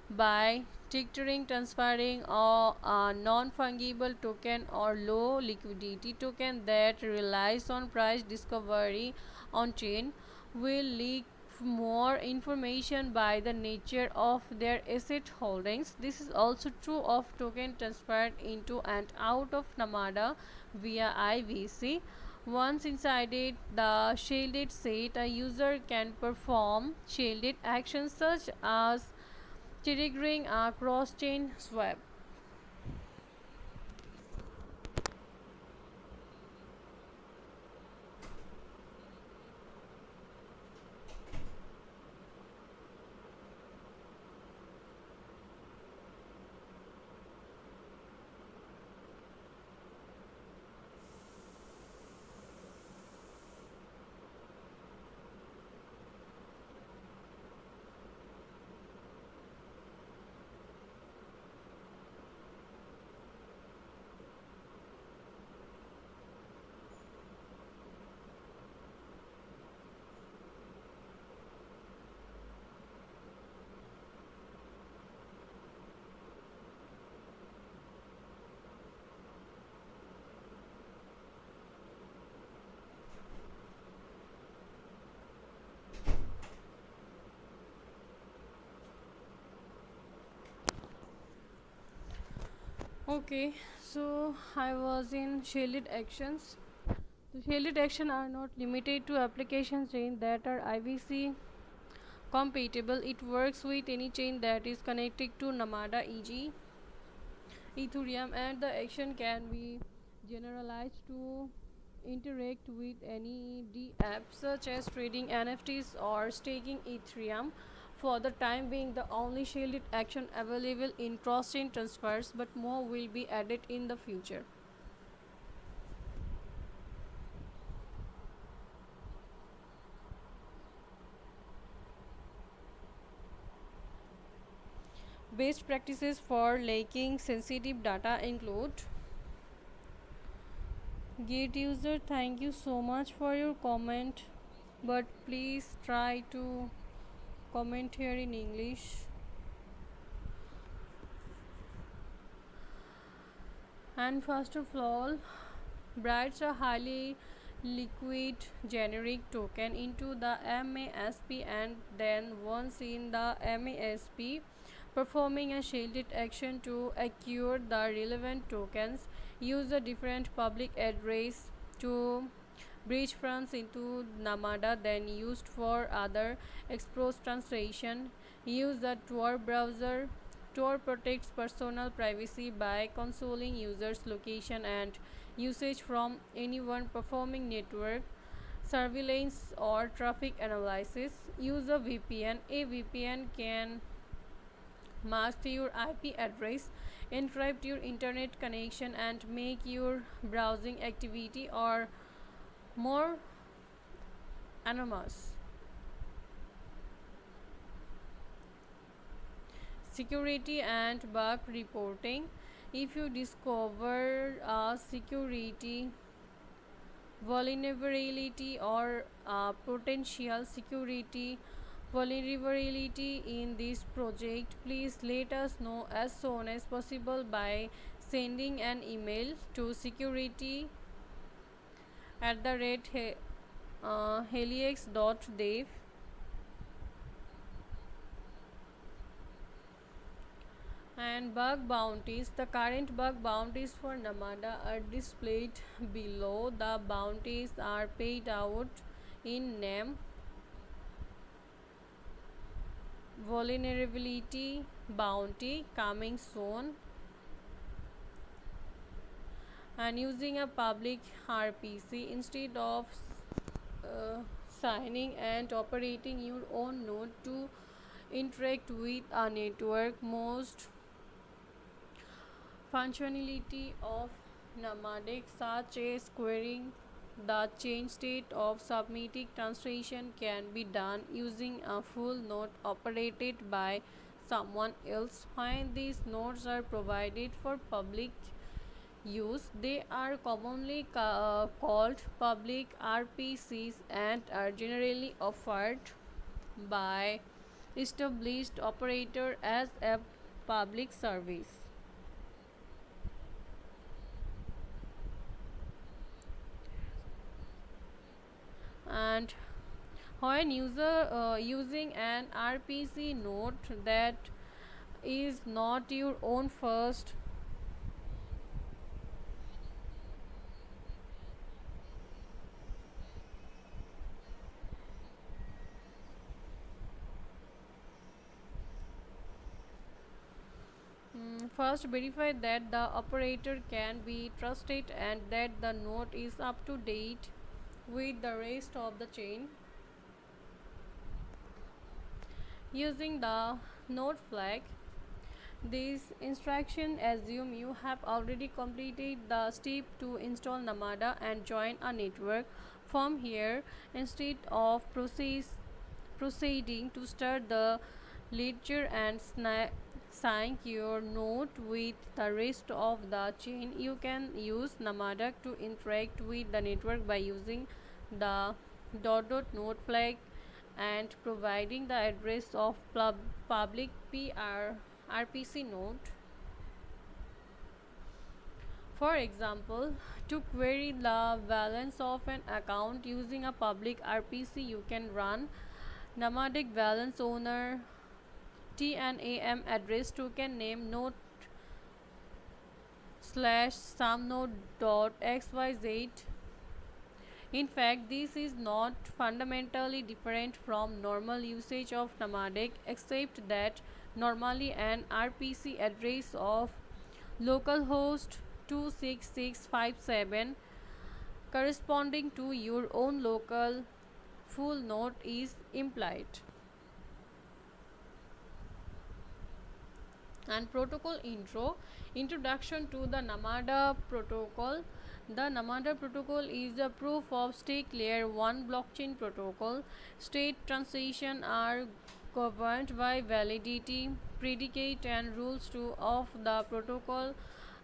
by tickering, transferring a non-fungible token or low liquidity token that relies on price discovery on chain will leak more information by the nature of their asset holdings. This is also true of token transferred into and out of Namada via IBC. Once inside it, the shielded set, a user can perform shielded actions such as triggering a cross-chain swap. Okay, so I was in shielded actions. The shielded action are not limited to application chain that are IVC compatible. It works with any chain that is connected to Namada, e.g. Ethereum, and the action can be generalized to interact with any D app such as trading NFTs or staking Ethereum. For the time being, the only shielded action available in cross-chain transfers, but more will be added in the future. Best practices for leaking sensitive data include: Gate user, thank you so much for your comment, but please try to comment here in English. And first of all, Brights a highly liquid generic token into the MASP, and then once in the MASP, performing a shielded action to acquire the relevant tokens. Use a different public address to bridge funds into Namada, then used for other expose translation. Use the Tor browser. Tor protects personal privacy by concealing users' location and usage from anyone performing network surveillance or traffic analysis. Use a VPN. A VPN can mask your IP address, encrypt your internet connection, and make your browsing activity or more anonymous. Security and bug reporting. If you discover a security vulnerability or potential security vulnerability in this project, please let us know as soon as possible by sending an email to security at the rate helix.dev. And bug bounties. The current bug bounties for Namada are displayed below. The bounties are paid out in name, vulnerability bounty coming soon, and using a public RPC instead of signing and operating your own node to interact with a network. Most functionality of Namadic, such as querying the change state of submitting translation, can be done using a full node operated by someone else. When these nodes are provided for public use, they are commonly called public RPCs and are generally offered by established operator as a public service. And when user using an RPC node that is not your own, first, First, verify that the operator can be trusted and that the node is up to date with the rest of the chain. Using the node flag, this instruction assume you have already completed the step to install Namada and join a network. From here, instead of proceeding to start the ledger and sync your node with the rest of the chain, you can use Namada to interact with the network by using the node flag and providing the address of public RPC node. For example, to query the balance of an account using a public RPC, you can run Namadic balance owner TNAM address token name node slash sumnode.xyz. In fact, this is not fundamentally different from normal usage of Namadic, except that normally an RPC address of localhost 26657 corresponding to your own local full node is implied. And protocol introduction to the Namada protocol. The Namada protocol is a proof of stake layer 1 blockchain protocol. State transitions are governed by validity, predicate and rules of the protocol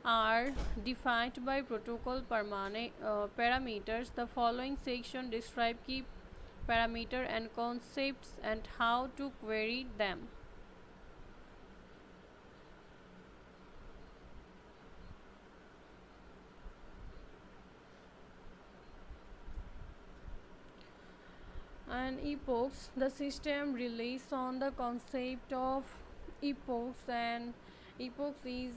are defined by protocol parameters. The following section describe key parameter and concepts and how to query them. And epochs, the system relies on the concept of epochs, and epochs is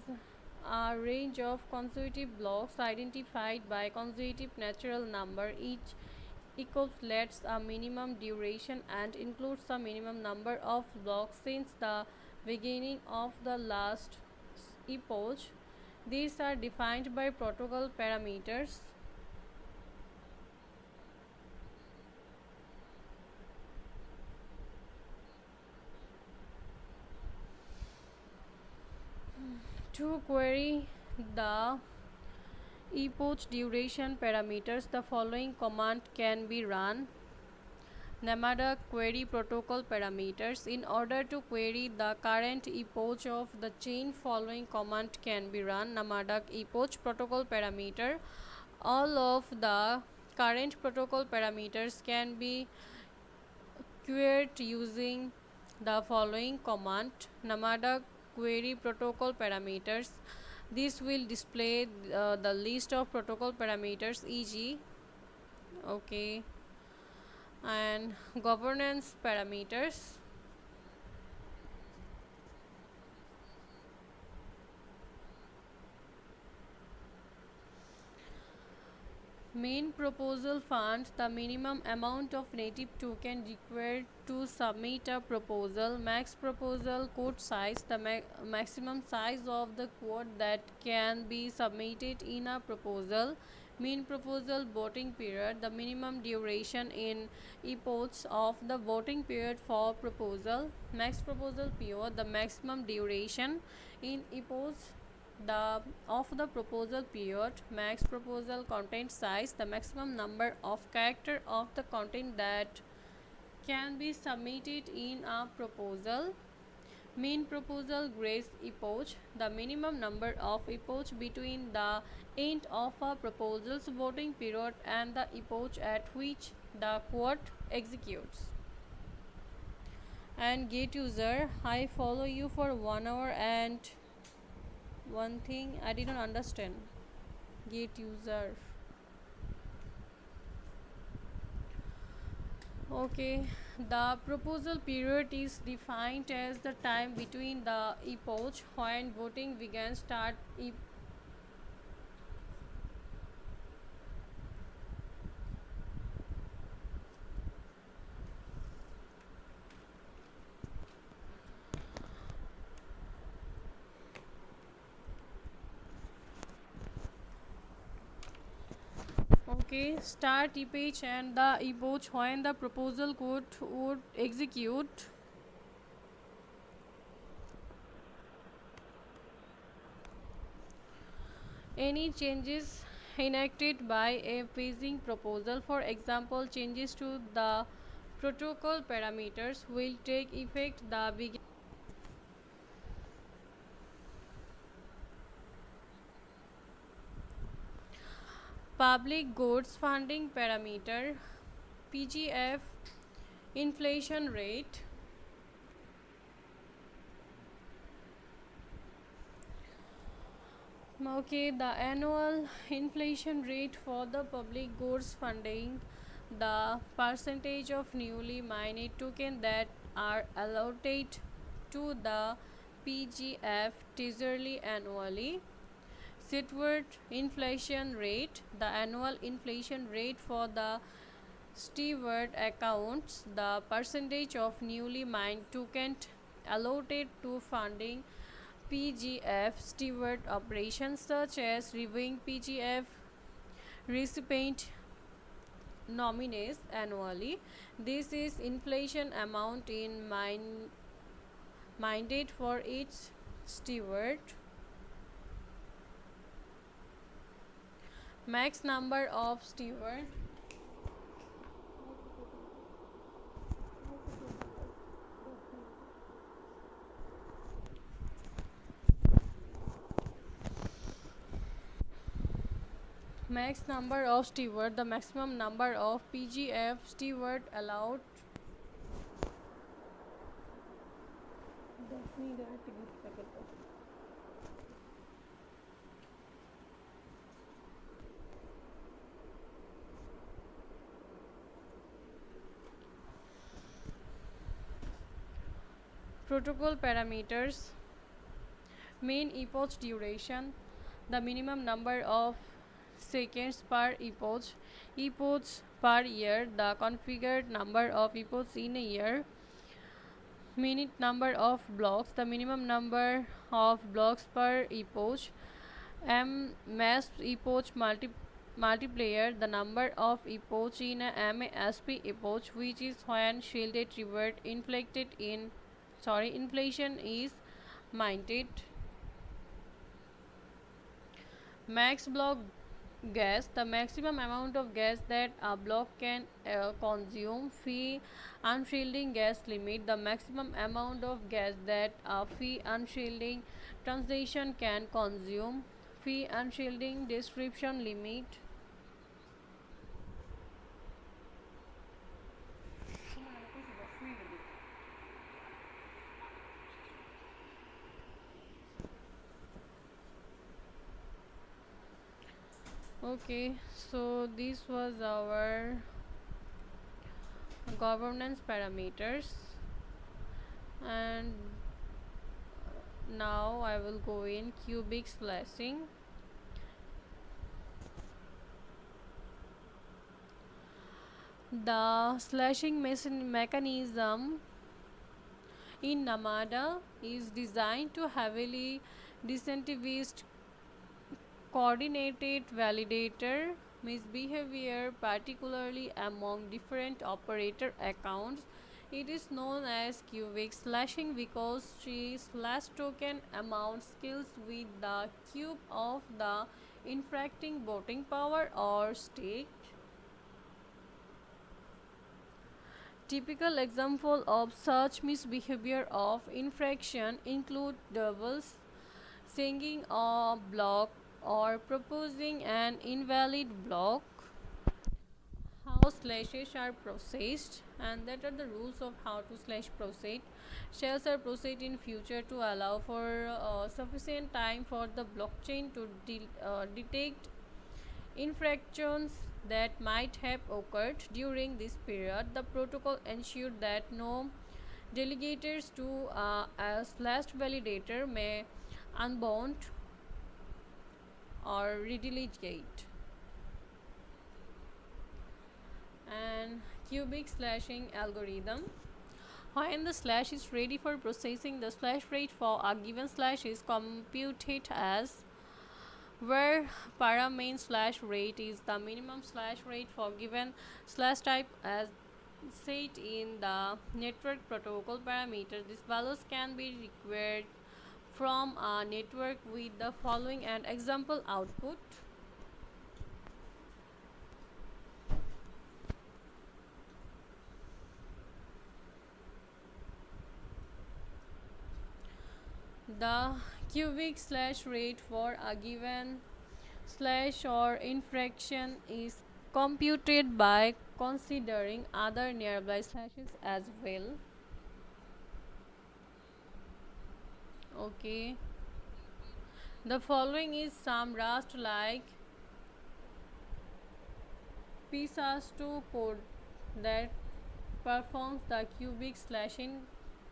a range of consecutive blocks identified by consecutive natural number. Each encapsulates a minimum duration and includes a minimum number of blocks since the beginning of the last epoch. These are defined by protocol parameters. To query the epoch duration parameters, the following command can be run. Namada query protocol parameters. In order to query the current epoch of the chain, following command can be run. Namada epoch protocol parameter. All of the current protocol parameters can be queried using the following command. Namada query protocol parameters. This will display the list of protocol parameters, e.g. okay, and governance parameters. Main proposal fund, the minimum amount of native token required to submit a proposal. Max proposal code size, the maximum size of the code that can be submitted in a proposal. Mean proposal voting period, the minimum duration in epochs of the voting period for proposal. Max proposal period, the maximum duration in epochs of the proposal period. Max proposal content size, the maximum number of character of the content that can be submitted in a proposal. Mean proposal grace epoch, the minimum number of epoch between the end of a proposal's voting period and the epoch at which the quote executes. And get user, I follow you for 1 hour and one thing I didn't understand. Get user. Okay, the proposal period is defined as the time between the epoch when voting began start Okay, start epoch and the epoch when the proposal code would execute. Any changes enacted by a paging proposal, for example, changes to the protocol parameters, will take effect the beginning. Public goods funding parameter, PGF, inflation rate. Okay, the annual inflation rate for the public goods funding, the percentage of newly mined token that are allotted to the PGF treasury annually. Steward inflation rate, the annual inflation rate for the steward accounts, the percentage of newly mined token allotted to funding PGF steward operations such as reviewing PGF recipient nominees annually. This is inflation amount in minded for each steward. Max number of steward. Max number of steward, the maximum number of PGF steward allowed. Protocol parameters, main epoch duration, the minimum number of seconds per epoch per year, the configured number of epochs in a year, minute number of blocks, the minimum number of blocks per epoch, mass epoch multiplier, the number of epoch in a MASP epoch, which is when shielded reward inflation is minted. Max block gas, the maximum amount of gas that a block can consume. Fee unshielding gas limit, the maximum amount of gas that a fee unshielding transaction can consume. Fee unshielding description limit. Okay, so this was our governance parameters, and now I will go in cubic slashing. The slashing mechanism in Namada is designed to heavily disincentivized coordinated validator misbehavior, particularly among different operator accounts. It is known as cubic slashing because she slash token amount scales with the cube of the infracting voting power or stake. Typical example of such misbehavior of infraction include doubles, singing a block or proposing an invalid block. How slashes are processed, and that are the rules of how to slash proceed. Shells are processed in future to allow for sufficient time for the blockchain to detect infractions that might have occurred during this period. The protocol ensured that no delegators to a slashed validator may unbound or redelegate. And cubic slashing algorithm. When the slash is ready for processing, the slash rate for a given slash is computed as where para main slash rate is the minimum slash rate for given slash type as set in the network protocol parameter. These values can be required from a network with the following an example output. The cubic slash rate for a given slash or infraction is computed by considering other nearby slashes as well. Okay, the following is some Rust like PSAS2 code that performs the cubic slashing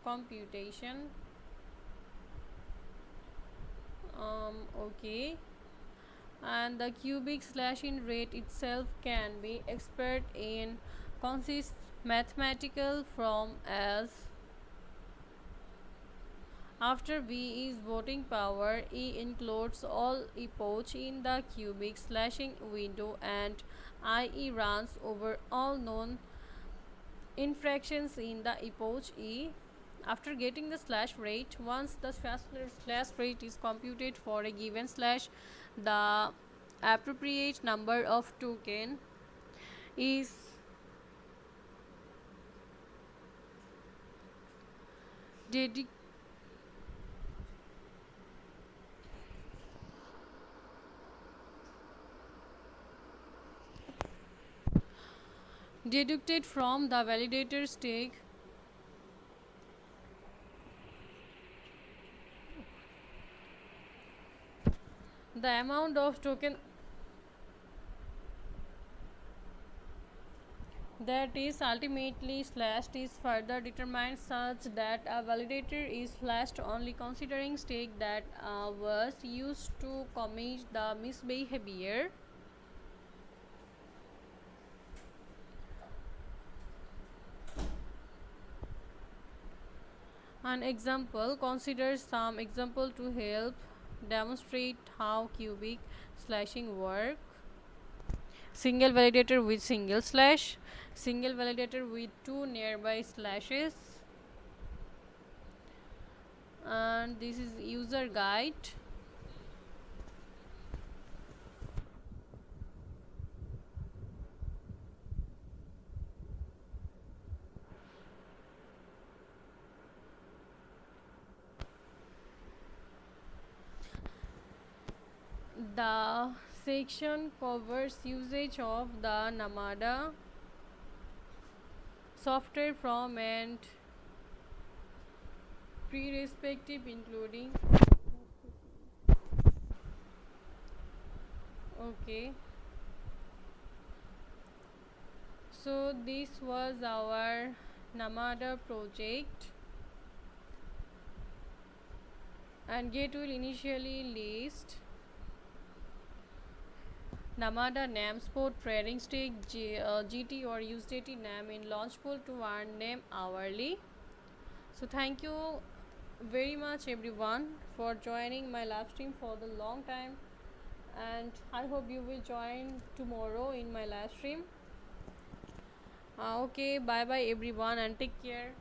computation. Okay, and the cubic slashing rate itself can be expressed in consists mathematical form as after V is voting power, E includes all epoch in the cubic slashing window and IE runs over all known infractions in the epoch E. After getting the slash rate, once the slash rate is computed for a given slash, the appropriate number of token is dedicated deducted from the validator stake. The amount of token that is ultimately slashed is further determined such that a validator is slashed only considering stake that was used to commit the misbehavior. An example, consider some example to help demonstrate how cubic slashing work. Single validator with single slash, single validator with two nearby slashes, and this is user guide. The section covers usage of the Namada software from and pre-respective including. Okay, so this was our Namada project, and Gate will initially list Namada name, spot trading stake, GT or USDT name in launch pool to earn name hourly. So thank you very much everyone for joining my live stream for the long time, and I hope you will join tomorrow in my live stream. Okay, bye bye everyone and take care.